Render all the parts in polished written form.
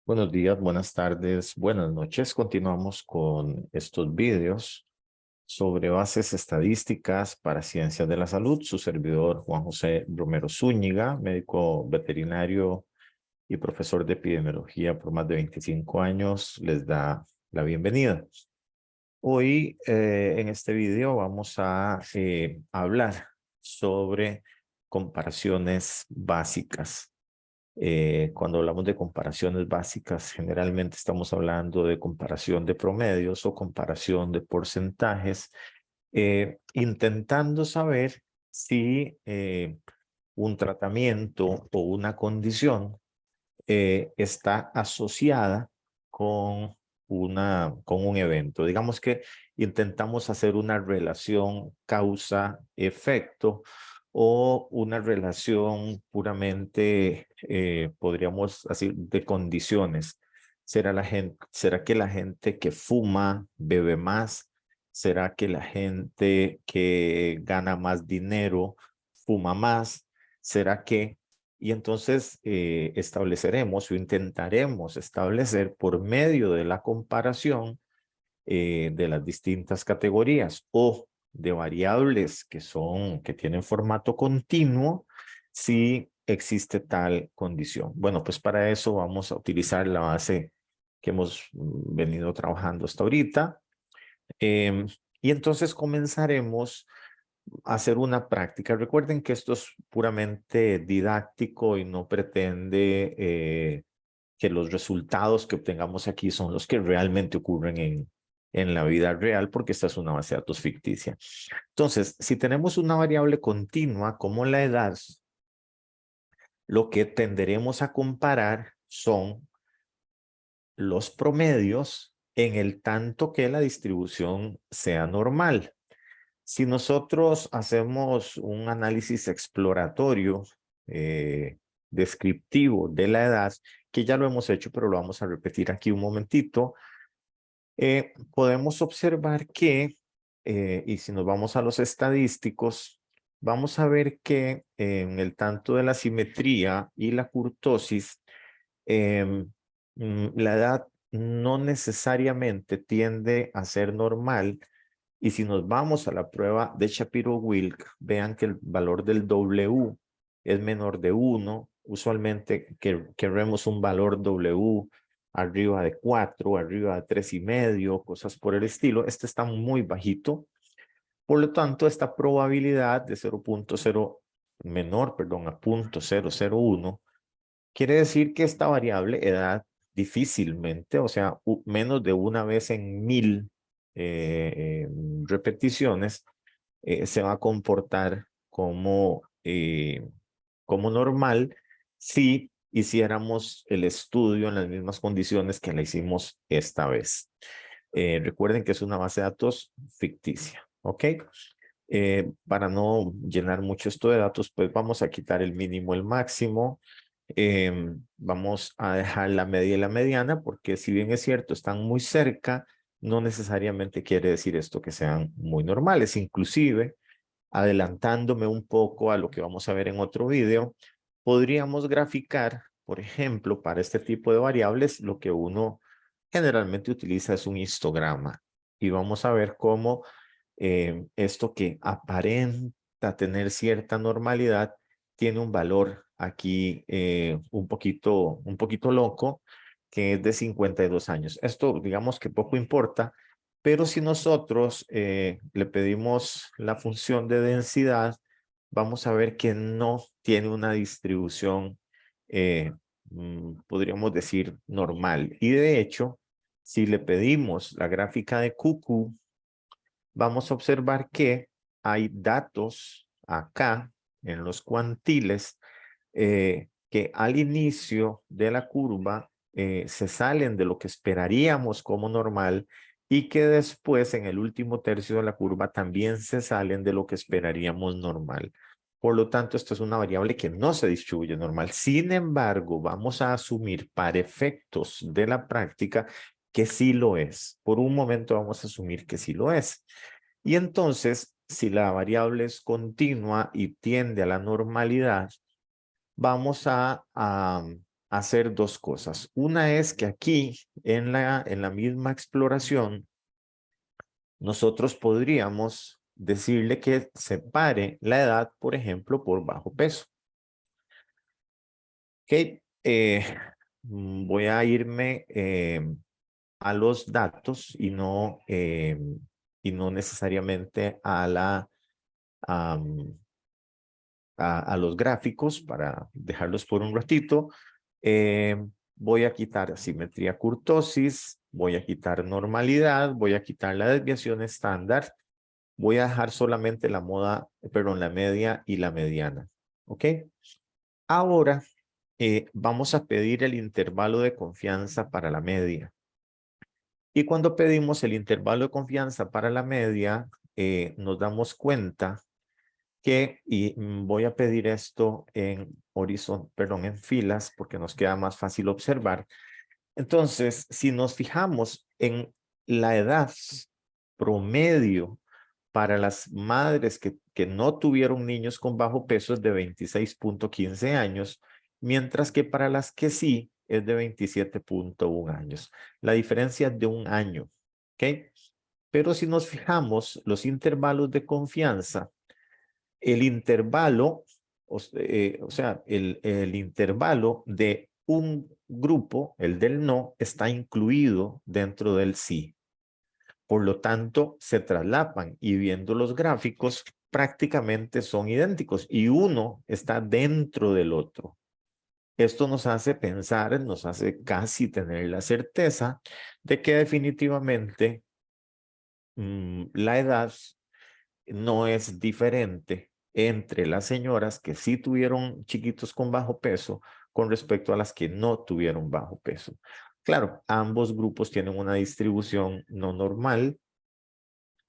Buenos días, buenas tardes, buenas noches. Continuamos con estos vídeos sobre bases estadísticas para ciencias de la salud. Su servidor Juan José Romero Zúñiga, médico veterinario y profesor de epidemiología por más de 25 años, les da la bienvenida. Hoy en este video vamos a hablar sobre comparaciones básicas. Cuando hablamos de comparaciones básicas, generalmente estamos hablando de comparación de promedios o comparación de porcentajes, intentando saber si un tratamiento o una condición está asociada con con un evento. Digamos que intentamos hacer una relación causa-efecto o una relación puramente, podríamos decir, de condiciones. ¿Será que la gente que fuma bebe más? ¿Será que la gente que gana más dinero fuma más? ¿Será que y entonces estableceremos o intentaremos establecer por medio de la comparación de las distintas categorías o de variables que tienen formato continuo, si existe tal condición. Bueno, pues para eso vamos a utilizar la base que hemos venido trabajando hasta ahorita. Em, y entonces comenzaremos hacer una práctica. Recuerden que esto es puramente didáctico y no pretende que los resultados que obtengamos aquí son los que realmente ocurren en la vida real, porque esta es una base de datos ficticia. Entonces, si tenemos una variable continua como la edad, lo que tenderemos a comparar son los promedios en el tanto que la distribución sea normal. Si nosotros hacemos un análisis exploratorio descriptivo de la edad, que ya lo hemos hecho, pero lo vamos a repetir aquí un momentito, podemos observar que, y si nos vamos a los estadísticos, vamos a ver que en el tanto de la simetría y la kurtosis, la edad no necesariamente tiende a ser normal. Y si nos vamos a la prueba de Shapiro-Wilk, vean que el valor del W es menor de 1. Usualmente queremos un valor W arriba de 4, arriba de 3,5, cosas por el estilo. Este está muy bajito. Por lo tanto, esta probabilidad de 0,0 menor, perdón, a 0,001, quiere decir que esta variable edad difícilmente, o sea, menos de una vez en 1000 repeticiones, se va a comportar como normal si hiciéramos el estudio en las mismas condiciones que la hicimos esta vez. Recuerden que es una base de datos ficticia, ¿ok? Para no llenar mucho esto de datos, pues vamos a quitar el mínimo, el máximo. Vamos a dejar la media y la mediana, porque si bien es cierto, están muy cerca, no necesariamente quiere decir esto que sean muy normales. Inclusive, adelantándome un poco a lo que vamos a ver en otro video, podríamos graficar, por ejemplo, para este tipo de variables, lo que uno generalmente utiliza es un histograma. Y vamos a ver cómo esto que aparenta tener cierta normalidad tiene un valor aquí un poquito loco, que es de 52 años. Esto digamos que poco importa, pero si nosotros le pedimos la función de densidad, vamos a ver que no tiene una distribución, podríamos decir, normal. Y de hecho, si le pedimos la gráfica de QQ, vamos a observar que hay datos acá en los cuantiles que al inicio de la curva se salen de lo que esperaríamos como normal y que después en el último tercio de la curva también se salen de lo que esperaríamos normal. Por lo tanto, esto es una variable que no se distribuye normal. Sin embargo, vamos a asumir para efectos de la práctica que sí lo es. Por un momento vamos a asumir que sí lo es. Y entonces, si la variable es continua y tiende a la normalidad, vamos a hacer dos cosas. Una es que aquí en la misma exploración nosotros podríamos decirle que separe la edad, por ejemplo, por bajo peso. Ok, voy a irme a los datos y no necesariamente a los gráficos para dejarlos por un ratito. Voy a quitar asimetría kurtosis, voy a quitar normalidad, voy a quitar la desviación estándar, voy a dejar solamente la la media y la mediana. ¿Ok? Ahora vamos a pedir el intervalo de confianza para la media. Y cuando pedimos el intervalo de confianza para la media, nos damos cuenta que, voy a pedir esto en en filas, porque nos queda más fácil observar. Entonces, si nos fijamos en la edad promedio para las madres que no tuvieron niños con bajo peso es de 26.15 años, mientras que para las que sí es de 27.1 años. La diferencia es de un año, ¿ok? Pero si nos fijamos, los intervalos de confianza, el intervalo, o sea, el intervalo de un grupo, el del no, está incluido dentro del sí. Por lo tanto, se traslapan y viendo los gráficos, prácticamente son idénticos y uno está dentro del otro. Esto nos hace pensar, nos hace casi tener la certeza de que definitivamente la edad no es diferente entre las señoras que sí tuvieron chiquitos con bajo peso con respecto a las que no tuvieron bajo peso. Claro, ambos grupos tienen una distribución no normal,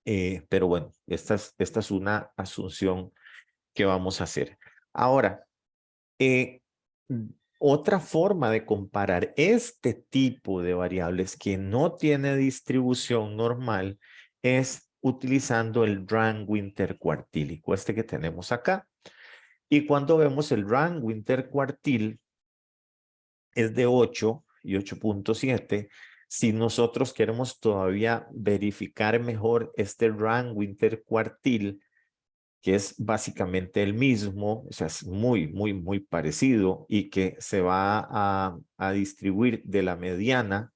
pero bueno, esta es una asunción que vamos a hacer. Ahora, otra forma de comparar este tipo de variables que no tiene distribución normal es utilizando el rango intercuartílico, este que tenemos acá. Y cuando vemos el rango intercuartil es de 8 y 8.7. Si nosotros queremos todavía verificar mejor este rango intercuartil, que es básicamente el mismo, o sea, es muy parecido y que se va a distribuir de la mediana.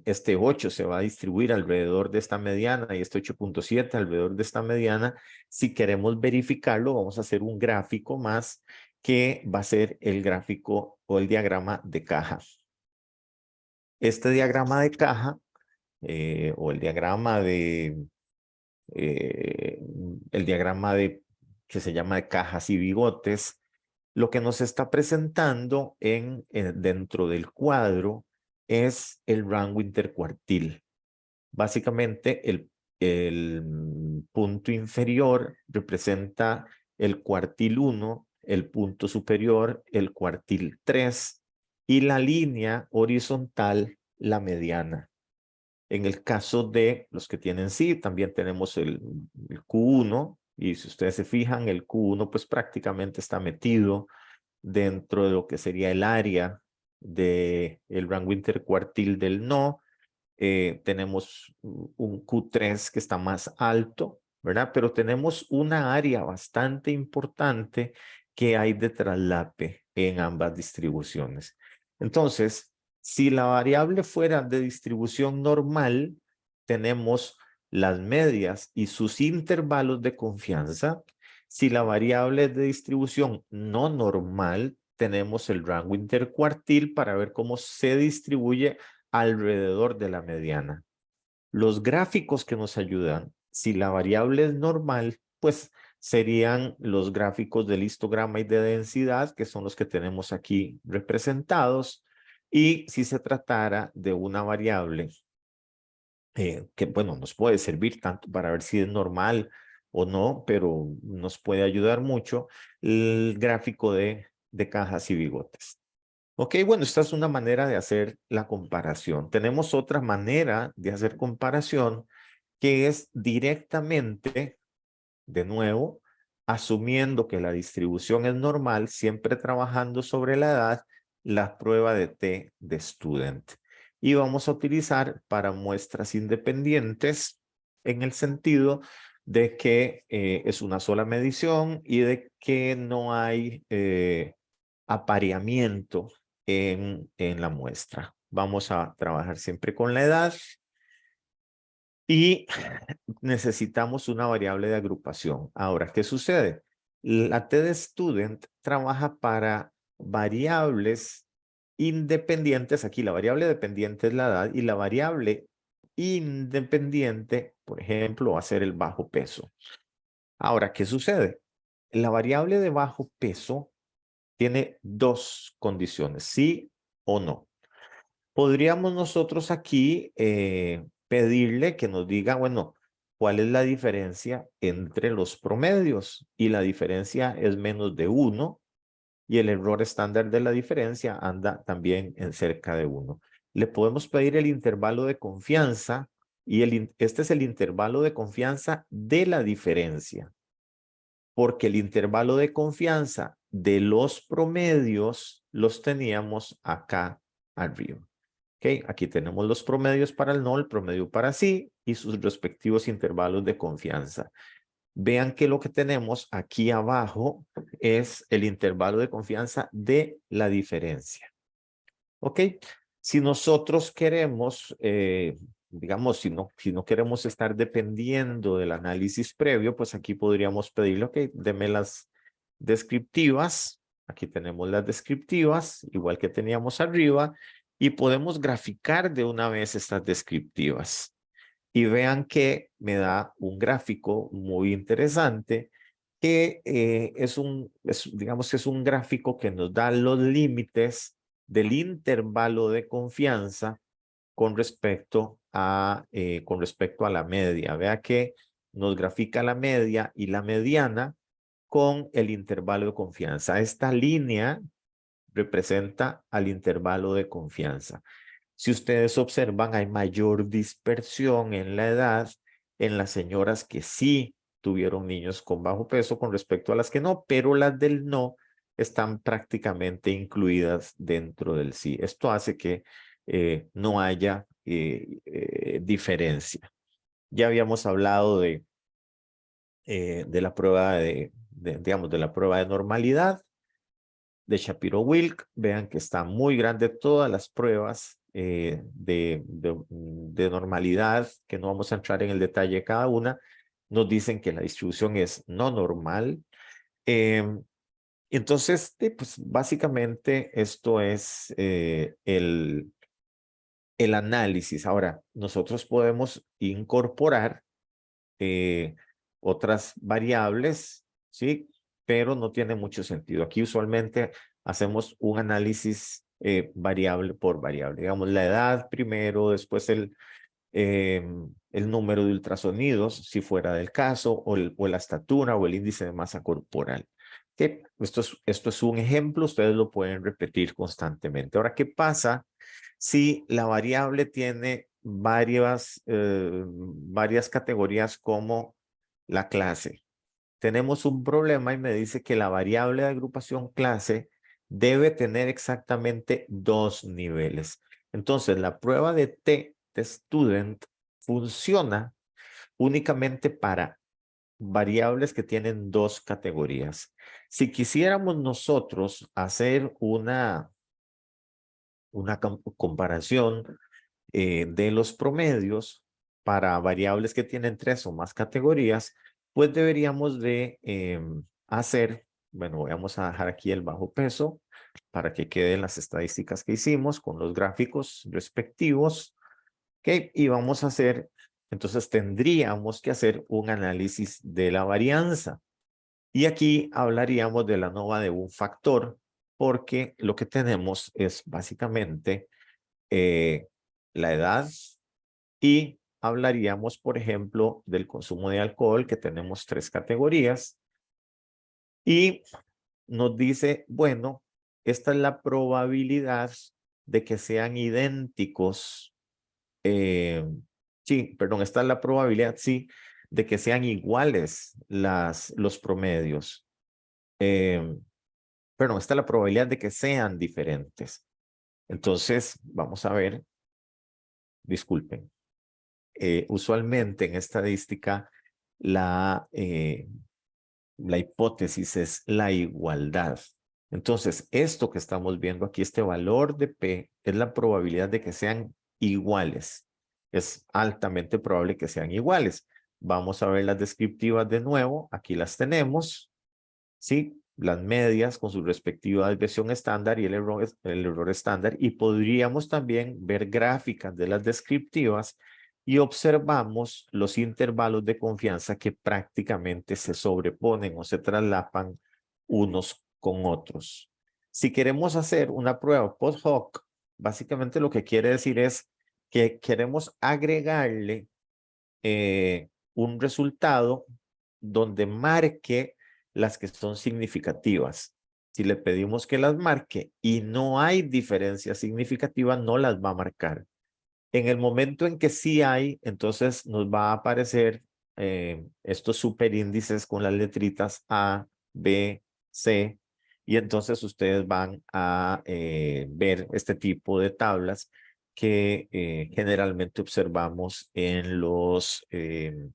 Este 8 se va a distribuir alrededor de esta mediana y este 8.7 alrededor de esta mediana. Si queremos verificarlo, vamos a hacer un gráfico más que va a ser el gráfico o el diagrama de caja. Este diagrama de caja o el diagrama que se llama de cajas y bigotes, lo que nos está presentando dentro del cuadro es el rango intercuartil. Básicamente, el punto inferior representa el cuartil 1, el punto superior, el cuartil 3, y la línea horizontal, la mediana. En el caso de los que tienen sí, también tenemos el Q1, y si ustedes se fijan, el Q1 pues prácticamente está metido dentro de lo que sería el área del rango intercuartil del no. Tenemos un Q3 que está más alto, ¿verdad? Pero tenemos una área bastante importante que hay de traslape en ambas distribuciones. Entonces, si la variable fuera de distribución normal, tenemos las medias y sus intervalos de confianza. Si la variable es de distribución no normal, tenemos el rango intercuartil para ver cómo se distribuye alrededor de la mediana. Los gráficos que nos ayudan, si la variable es normal, pues serían los gráficos del histograma y de densidad, que son los que tenemos aquí representados. Y si se tratara de una variable que, bueno, nos puede servir tanto para ver si es normal o no, pero nos puede ayudar mucho, el gráfico de cajas y bigotes. Ok, bueno, esta es una manera de hacer la comparación. Tenemos otra manera de hacer comparación que es directamente, de nuevo, asumiendo que la distribución es normal, siempre trabajando sobre la edad, la prueba de T de student. Y vamos a utilizar para muestras independientes en el sentido de que es una sola medición y de que no hay apareamiento en la muestra. Vamos a trabajar siempre con la edad y necesitamos una variable de agrupación. Ahora, ¿qué sucede? La T de student trabaja para variables independientes. Aquí la variable dependiente es la edad y la variable independiente, por ejemplo, va a ser el bajo peso. Ahora, ¿qué sucede? La variable de bajo peso tiene dos condiciones, sí o no. Podríamos nosotros aquí pedirle que nos diga, bueno, ¿cuál es la diferencia entre los promedios? Y la diferencia es menos de 1 y el error estándar de la diferencia anda también en cerca de 1. Le podemos pedir el intervalo de confianza y este es el intervalo de confianza de la diferencia, porque el intervalo de confianza de los promedios los teníamos acá arriba. Okay, aquí tenemos los promedios para el no, el promedio para sí y sus respectivos intervalos de confianza. Vean que lo que tenemos aquí abajo es el intervalo de confianza de la diferencia. ¿Ok? Si nosotros queremos, digamos, si no queremos estar dependiendo del análisis previo, pues aquí podríamos pedirle, ok, deme las descriptivas. Aquí tenemos las descriptivas, igual que teníamos arriba, y podemos graficar de una vez estas descriptivas. Y vean que me da un gráfico muy interesante que digamos, es un gráfico que nos da los límites del intervalo de confianza con respecto a la media. Vea que nos grafica la media y la mediana con el intervalo de confianza. Esta línea representa al intervalo de confianza. Si ustedes observan, hay mayor dispersión en la edad en las señoras que sí tuvieron niños con bajo peso con respecto a las que no, pero las del no están prácticamente incluidas dentro del sí. Esto hace que no haya diferencia. Ya habíamos hablado de la prueba digamos, de la prueba de normalidad de Shapiro-Wilk. Vean que está muy grande todas las pruebas de normalidad, que no vamos a entrar en el detalle de cada una. Nos dicen que la distribución es no normal. Entonces, pues básicamente esto es el análisis. Ahora, nosotros podemos incorporar otras variables, ¿sí? Pero no tiene mucho sentido. Aquí usualmente hacemos un análisis variable por variable. Digamos, la edad primero, después el número de ultrasonidos, si fuera del caso, o la estatura o el índice de masa corporal. Que esto es un ejemplo, ustedes lo pueden repetir constantemente. Ahora, ¿qué pasa si la variable tiene varias categorías como la clase? Tenemos un problema y me dice que la variable de agrupación clase debe tener exactamente 2 niveles. Entonces, la prueba de T de student funciona únicamente para variables que tienen 2 categorías. Si quisiéramos nosotros hacer una comparación de los promedios para variables que tienen 3 o más categorías, pues deberíamos de hacer, bueno, vamos a dejar aquí el bajo peso para que queden las estadísticas que hicimos con los gráficos respectivos. ¿Ok? Y vamos a hacer, entonces tendríamos que hacer un análisis de la varianza. Y aquí hablaríamos de la ANOVA de un factor, porque lo que tenemos es básicamente la edad y hablaríamos, por ejemplo, del consumo de alcohol, que tenemos 3 categorías. Y nos dice, bueno, esta es la probabilidad de que sean idénticos. Sí, perdón, esta es la probabilidad, sí, de que sean iguales los promedios. Pero está la probabilidad de que sean diferentes. Entonces, vamos a ver, disculpen. Usualmente en estadística la hipótesis es la igualdad. Entonces, esto que estamos viendo aquí, este valor de P, es la probabilidad de que sean iguales. Es altamente probable que sean iguales. Vamos a ver las descriptivas de nuevo. Aquí las tenemos. ¿Sí? Las medias con su respectiva desviación estándar y el error estándar. Y podríamos también ver gráficas de las descriptivas y observamos los intervalos de confianza que prácticamente se sobreponen o se traslapan unos con otros. Si queremos hacer una prueba post hoc, básicamente lo que quiere decir es que queremos agregarle un resultado donde marque las que son significativas. Si le pedimos que las marque y no hay diferencia significativa, no las va a marcar. En el momento en que sí hay, entonces nos va a aparecer estos superíndices con las letritas A, B, C, y entonces ustedes van a ver este tipo de tablas que generalmente observamos en los en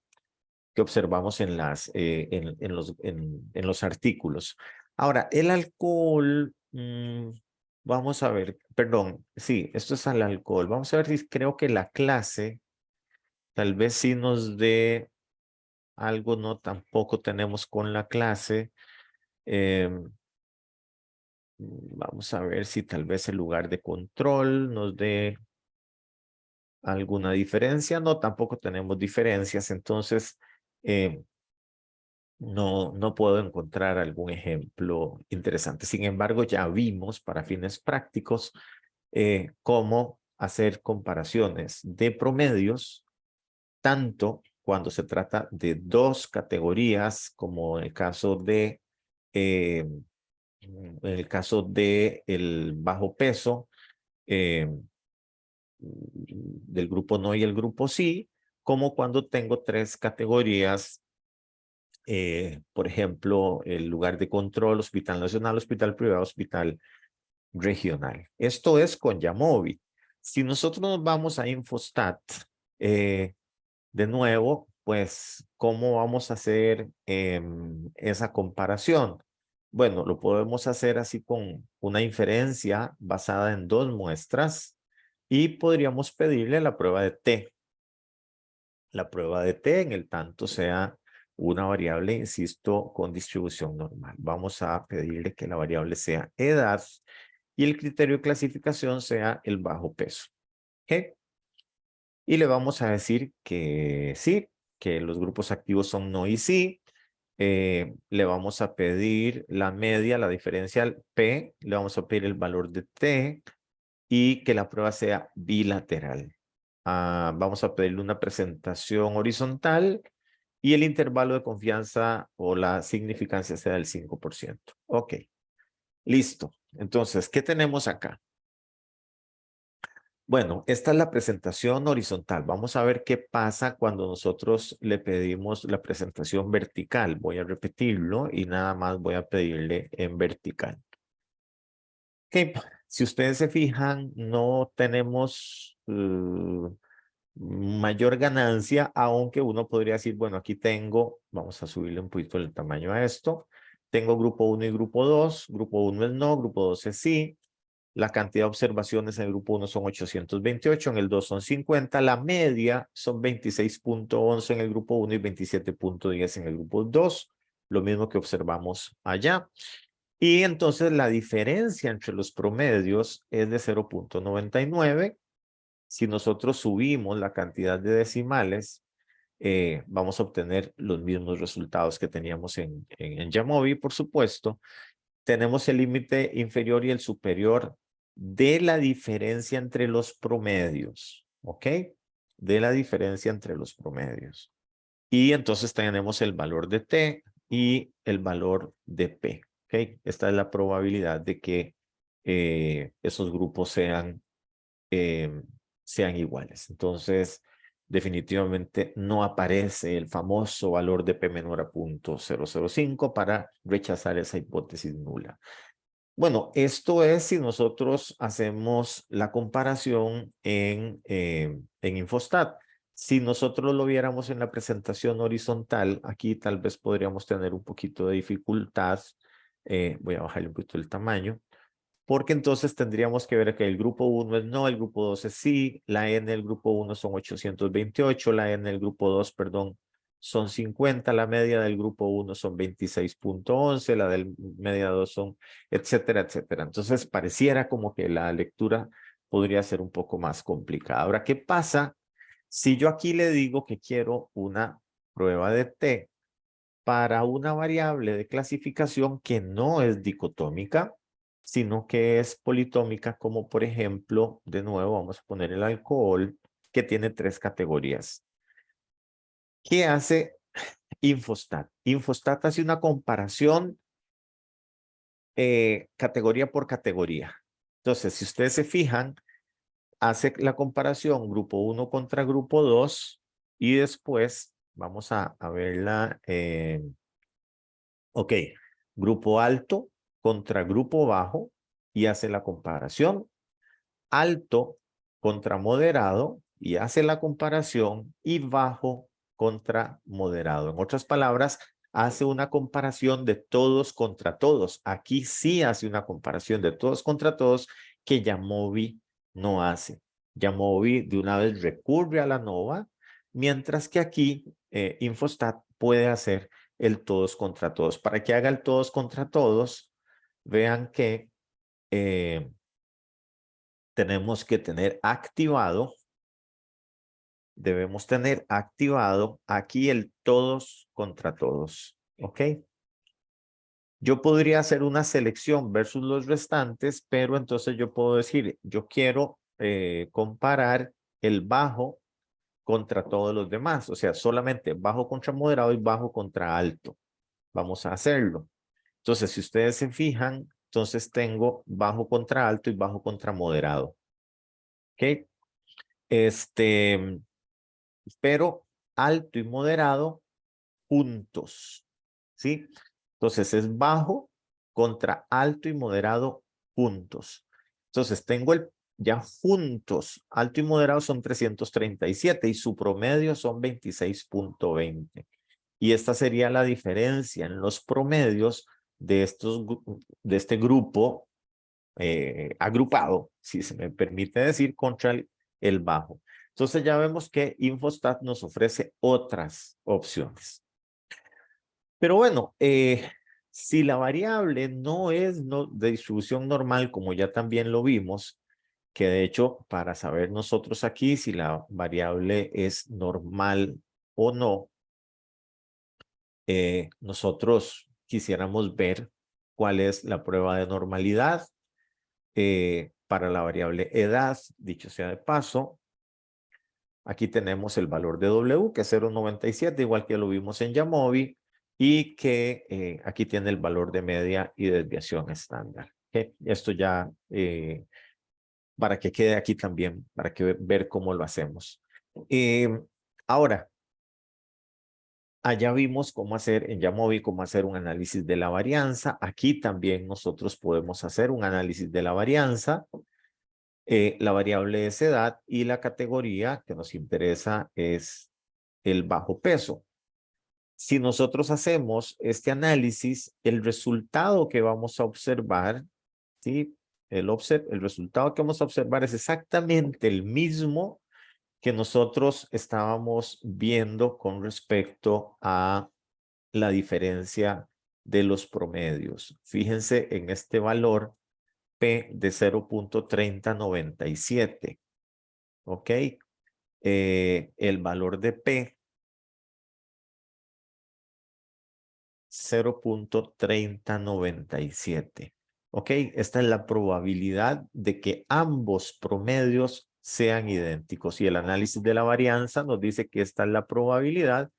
los artículos. Ahora, el alcohol, vamos a ver, perdón, sí, esto es al alcohol. Vamos a ver si creo que la clase tal vez sí nos dé algo, no tampoco tenemos con la clase. Vamos a ver si tal vez el lugar de control nos dé alguna diferencia. No, tampoco tenemos diferencias. Entonces, no puedo encontrar algún ejemplo interesante. Sin embargo, ya vimos para fines prácticos cómo hacer comparaciones de promedios, tanto cuando se trata de dos categorías, como en el caso de el bajo peso, del grupo no y el grupo sí, como cuando tengo tres categorías, por ejemplo, el lugar de control, hospital nacional, hospital privado, hospital regional. Esto es con Yamovi. Si nosotros nos vamos a Infostat, de nuevo, pues, ¿cómo vamos a hacer esa comparación? Bueno, lo podemos hacer así con una inferencia basada en dos muestras y podríamos pedirle la prueba de T. La prueba de T en el tanto sea una variable, insisto, con distribución normal. Vamos a pedirle que la variable sea edad y el criterio de clasificación sea el bajo peso. ¿Ok? Y le vamos a decir que sí, que los grupos activos son no y sí. Le vamos a pedir la media, la diferencial P, le vamos a pedir el valor de T y que la prueba sea bilateral. Vamos a pedirle una presentación horizontal y el intervalo de confianza o la significancia sea del 5%. Ok, listo. Entonces, ¿qué tenemos acá? Bueno, esta es la presentación horizontal. Vamos a ver qué pasa cuando nosotros le pedimos la presentación vertical. Voy a repetirlo y nada más voy a pedirle en vertical. Ok, si ustedes se fijan, no tenemos mayor ganancia, aunque uno podría decir, bueno, aquí tengo, vamos a subirle un poquito el tamaño a esto. Tengo grupo 1 y grupo 2. Grupo 1 es no, grupo 2 es sí. La cantidad de observaciones en el grupo 1 son 828, en el 2 son 50. La media son 26.11 en el grupo 1 y 27.10 en el grupo 2. Lo mismo que observamos allá. Y entonces la diferencia entre los promedios es de 0.99. Si nosotros subimos la cantidad de decimales, vamos a obtener los mismos resultados que teníamos en Jamovi, por supuesto. Tenemos el límite inferior y el superior de la diferencia entre los promedios, ¿ok? De la diferencia entre los promedios. Y entonces tenemos el valor de T y el valor de P, ¿ok? Esta es la probabilidad de que esos grupos sean iguales. Entonces, definitivamente no aparece el famoso valor de P menor a 0.005 para rechazar esa hipótesis nula. Bueno, esto es si nosotros hacemos la comparación en Infostat. Si nosotros lo viéramos en la presentación horizontal, aquí tal vez podríamos tener un poquito de dificultad. Voy a bajarle un poquito el tamaño. Porque entonces tendríamos que ver que el grupo 1 es no, el grupo 2 es sí, la N del grupo 1 son 828, la N del grupo 2, perdón, son 50, la media del grupo 1 son 26.11, la del media 2 son, etcétera, etcétera. Entonces pareciera como que la lectura podría ser un poco más complicada. Ahora, ¿qué pasa si yo aquí le digo que quiero una prueba de T para una variable de clasificación que no es dicotómica, sino que es politómica, como por ejemplo, de nuevo vamos a poner el alcohol, que tiene 3 categorías? ¿Qué hace Infostat? Infostat hace una comparación categoría por categoría. Entonces, si ustedes se fijan, hace la comparación grupo 1 contra grupo 2 y después vamos a verla. Ok, grupo alto contra grupo bajo y hace la comparación. Alto contra moderado y hace la comparación. Y bajo contra moderado. En otras palabras, hace una comparación de todos contra todos. Aquí sí hace una comparación de todos contra todos que Jamovi no hace. Jamovi de una vez recurre a la NOVA, mientras que aquí Infostat puede hacer el todos contra todos. Para que haga el todos contra todos, vean que tenemos que tener activado, debemos tener activado aquí el todos contra todos, ¿ok? Yo podría hacer una selección versus los restantes, pero entonces yo puedo decir, yo quiero comparar el bajo contra todos los demás, o sea, solamente bajo contra moderado y bajo contra alto. Vamos a hacerlo. Entonces, si ustedes se fijan, entonces tengo bajo contra alto y bajo contra moderado. ¿Ok? Pero alto y moderado juntos. ¿Sí? Entonces es bajo contra alto y moderado juntos. Entonces tengo ya juntos, alto y moderado son 337 y su promedio son 26.20. Y esta sería la diferencia en los promedios de este grupo agrupado, si se me permite decir, contra el bajo. Entonces ya vemos que Infostat nos ofrece otras opciones. Pero bueno, si la variable no es de distribución normal, como ya también lo vimos, que de hecho para saber nosotros aquí si la variable es normal o no, nosotros quisiéramos ver cuál es la prueba de normalidad para la variable edad. Dicho sea de paso, aquí tenemos el valor de W, que es 0.97, igual que lo vimos en Jamovi, y que aquí tiene el valor de media y desviación estándar. ¿Okay? Esto ya para que quede aquí también, para que ver cómo lo hacemos. Ahora, allá vimos cómo hacer en Jamovi, cómo hacer un análisis de la varianza. Aquí también nosotros podemos hacer un análisis de la varianza. La variable es edad y la categoría que nos interesa es el bajo peso. Si nosotros hacemos este análisis, el resultado que vamos a observar, ¿sí? El resultado que vamos a observar es exactamente el mismo que nosotros estábamos viendo con respecto a la diferencia de los promedios. Fíjense en este valor P de 0.3097. ¿Ok? El valor de P 0.3097. ¿Ok? Esta es la probabilidad de que ambos promedios sean idénticos. Y el análisis de la varianza nos dice que esta es la probabilidad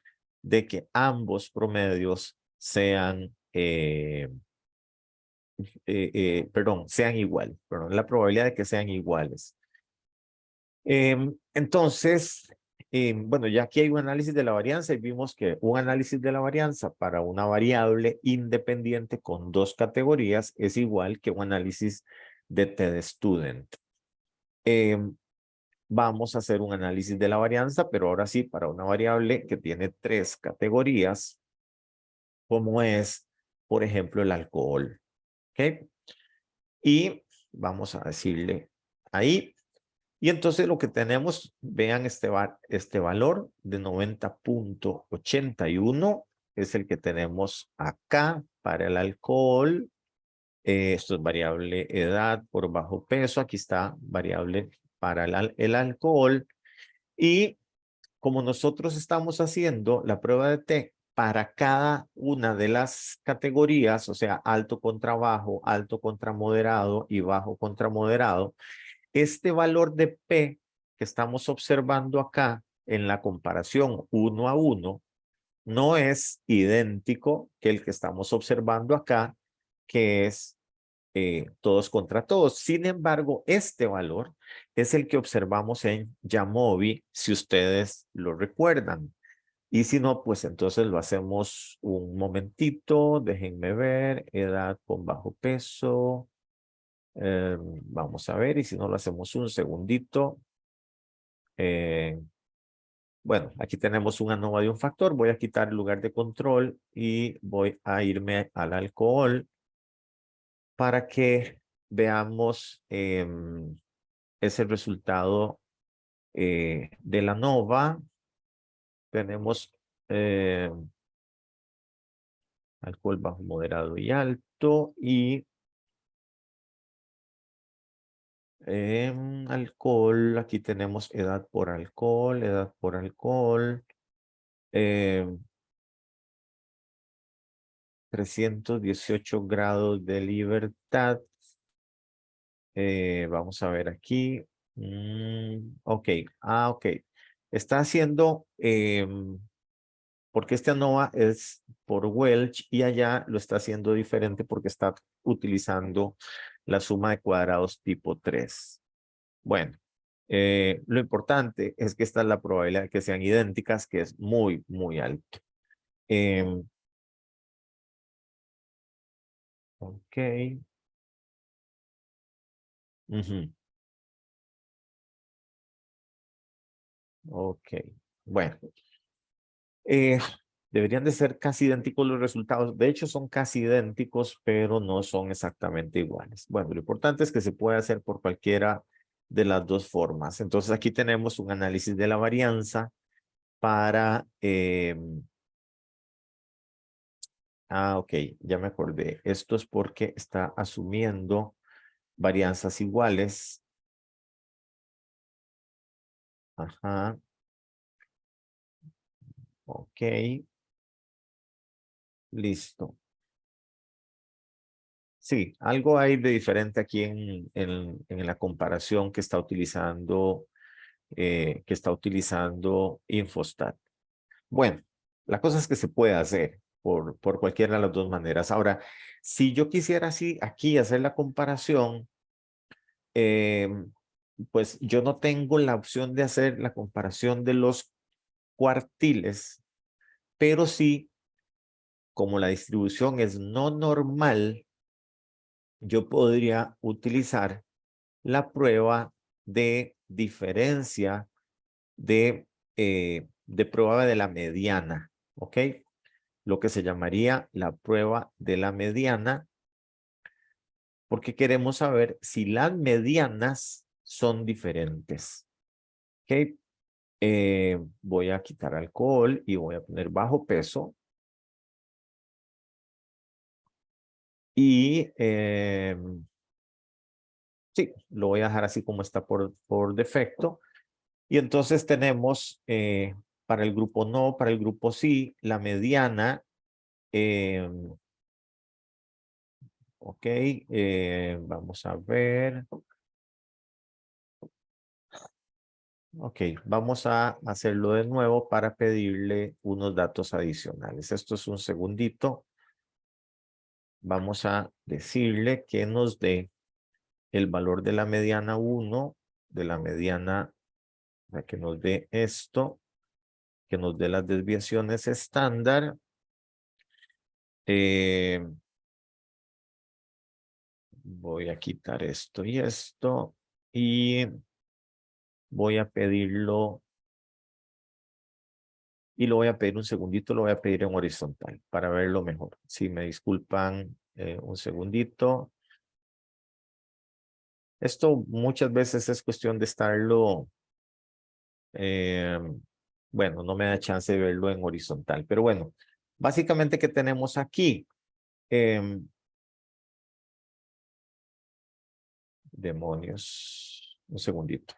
de que ambos promedios sean, sean iguales. Perdón, la probabilidad de que sean iguales. Entonces, bueno, ya aquí hay un análisis de la varianza y vimos que un análisis de la varianza para una variable independiente con dos categorías es igual que un análisis de TDStudent. Vamos a hacer un análisis de la varianza, pero ahora sí para una variable que tiene tres categorías, como es, por ejemplo, el alcohol. ¿Ok? Y vamos a decirle ahí. Y entonces lo que tenemos, vean este valor de 90.81 es el que tenemos acá para el alcohol. Esto es variable edad por bajo peso. Aquí está variable para el alcohol. Y como nosotros estamos haciendo la prueba de T para cada una de las categorías, o sea, alto contra bajo, alto contra moderado y bajo contra moderado, este valor de P que estamos observando acá en la comparación 1 a 1 no es idéntico que el que estamos observando acá, que es todos contra todos. Sin embargo, este valor es el que observamos en Jamovi, si ustedes lo recuerdan. Y si no, pues entonces lo hacemos un momentito. Déjenme ver, edad con bajo peso. Vamos a ver, y si no lo hacemos un segundito. Bueno, aquí tenemos una ANOVA de un factor. Voy a quitar el lugar de control y voy a irme al alcohol para que veamos ese resultado de la ANOVA. Tenemos alcohol bajo, moderado y alto. Y alcohol, aquí tenemos edad por alcohol, edad por alcohol. 318 grados de libertad. Vamos a ver aquí. Ok, ok. Está haciendo, porque este ANOVA es por Welch y allá lo está haciendo diferente porque está utilizando la suma de cuadrados tipo 3. Bueno, lo importante es que esta es la probabilidad de que sean idénticas, que es muy, muy alto. Ok. Ujú. Ok. Bueno. Eh, Deberían de ser casi idénticos los resultados. De hecho, son casi idénticos, pero no son exactamente iguales. Bueno, lo importante es que se puede hacer por cualquiera de las dos formas. Entonces, aquí tenemos un análisis de la varianza para... ok, ya me acordé. Esto es porque está asumiendo varianzas iguales. Ajá. Ok. Listo. Sí, algo hay de diferente aquí en la comparación que está utilizando Infostat. Bueno, la cosa es que se puede hacer por cualquiera de las dos maneras. Ahora, si yo quisiera así aquí hacer la comparación, eh, pues yo no tengo la opción de hacer la comparación de los cuartiles, pero sí, como la distribución es no normal, yo podría utilizar la prueba de diferencia de prueba de la mediana, ¿ok? Lo que se llamaría la prueba de la mediana, porque queremos saber si las medianas son diferentes, ¿ok? Voy a quitar alcohol y voy a poner bajo peso. Y sí, lo voy a dejar así como está por defecto. Y entonces tenemos para el grupo no, para el grupo sí, la mediana. Ok, vamos a ver. Ok, vamos a hacerlo de nuevo para pedirle unos datos adicionales. Esto es un segundito. Vamos a decirle que nos dé el valor de la mediana 1, de la mediana, para que nos dé esto. que nos dé las desviaciones estándar. Voy a quitar esto y esto y voy a pedirlo y lo voy a pedir un segundito, lo voy a pedir en horizontal para verlo mejor. Si me disculpan un segundito. Esto muchas veces es cuestión de estarlo, bueno, no me da chance de verlo en horizontal, pero bueno, básicamente ¿qué tenemos aquí? Demonios, un segundito.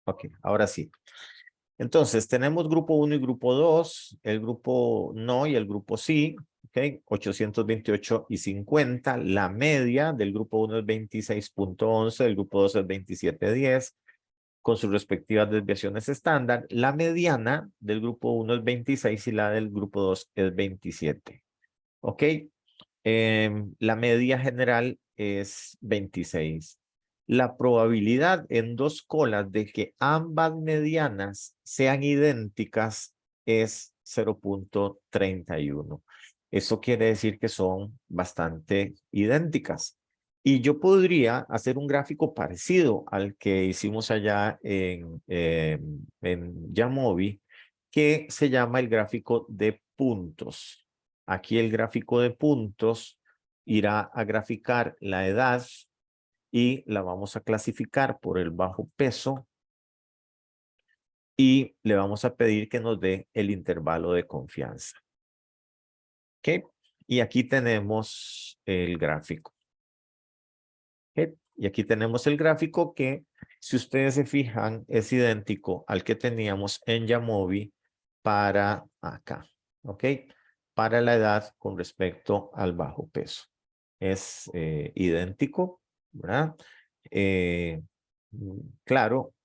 Ok, ahora sí. Entonces, tenemos grupo 1 y grupo 2, el grupo no y el grupo sí, ¿ok? 828 y 50. La media del grupo 1 es 26.11, el grupo 2 es 27.10, con sus respectivas desviaciones estándar. La mediana del grupo 1 es 26 y la del grupo 2 es 27, ¿ok? La media general es 26. La probabilidad en dos colas de que ambas medianas sean idénticas es 0.31. Eso quiere decir que son bastante idénticas. Y yo podría hacer un gráfico parecido al que hicimos allá en Jamovi, que se llama el gráfico de puntos. Aquí el gráfico de puntos irá a graficar la edad y la vamos a clasificar por el bajo peso y le vamos a pedir que nos dé el intervalo de confianza. ¿Ok? Y aquí tenemos el gráfico. ¿Ok? Y aquí tenemos el gráfico que, si ustedes se fijan, es idéntico al que teníamos en Jamovi para acá. ¿Ok? Para la edad con respecto al bajo peso. Es idéntico, ¿verdad? Eh, claro,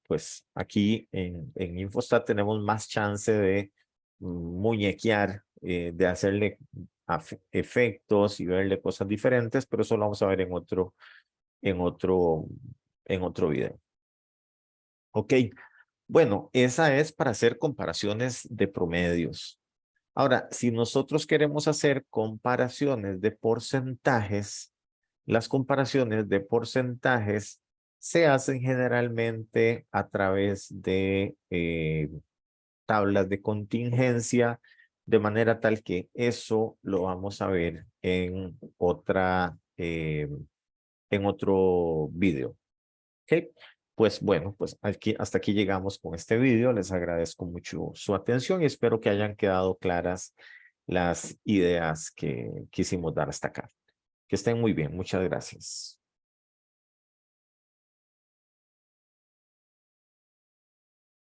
pues aquí en Infostat tenemos más chance de muñequear, de hacerle efectos y verle cosas diferentes, pero eso lo vamos a ver en otro, en otro video. Ok, bueno, esa es para hacer comparaciones de promedios. Ahora, si nosotros queremos hacer comparaciones de porcentajes, las comparaciones de porcentajes se hacen generalmente a través de tablas de contingencia, de manera tal que eso lo vamos a ver en en otro video. ¿Ok? Pues bueno, pues aquí, hasta aquí llegamos con este video. Les agradezco mucho su atención y espero que hayan quedado claras las ideas que quisimos dar hasta acá. Que estén muy bien. Muchas gracias.